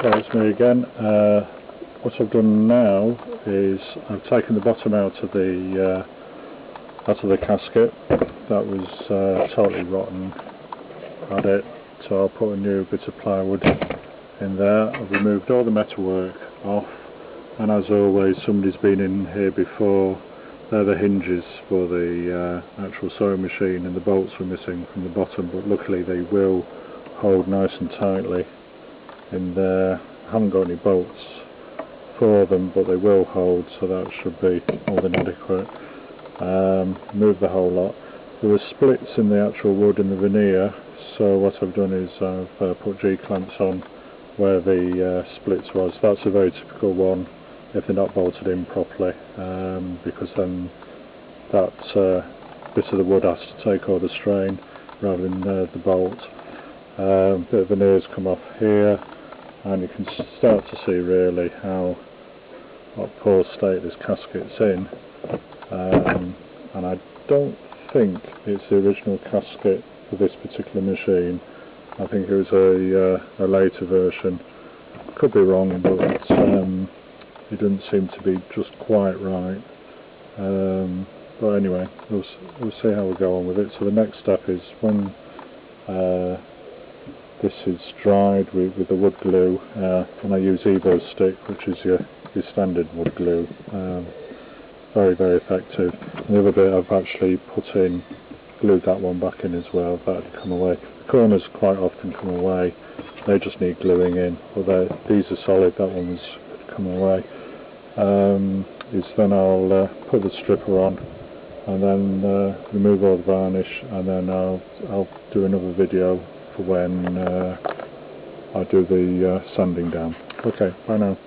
Okay, it's me again. What I've done now is I've taken the bottom out of the casket. That was totally rotten at it, so I'll put a new bit of plywood in there. I've removed all the metalwork off, and as always, somebody's been in here before. They're the hinges for the actual sewing machine, and the bolts were missing from the bottom, but luckily they will hold nice and tightly in there. I haven't got any bolts for them, but they will hold, so that should be more than adequate. Move the whole lot. There were splits in the actual wood and the veneer, so what I've done is I've put G-clamps on where the splits was. That's a very typical one if they're not bolted in properly, because then that bit of the wood has to take all the strain rather than the bolt. Bit of veneer's come off here, and you can start to see really what poor state this casket's in, and I don't think it's the original casket for this particular machine. I think it was a later version. Could be wrong, but it doesn't seem to be just quite right. But anyway, we'll see how we go on with it. So the next step is when this is dried with the wood glue, and I use Evo stick, which is your standard wood glue. Very, very effective. And the other bit I've actually glued that one back in as well. That'll come away. The corners quite often come away. They just need gluing in. But these are solid. That one's come away. Then I'll put the stripper on, and then remove all the varnish, and then I'll do another video for when I do the sanding down. Okay, bye now.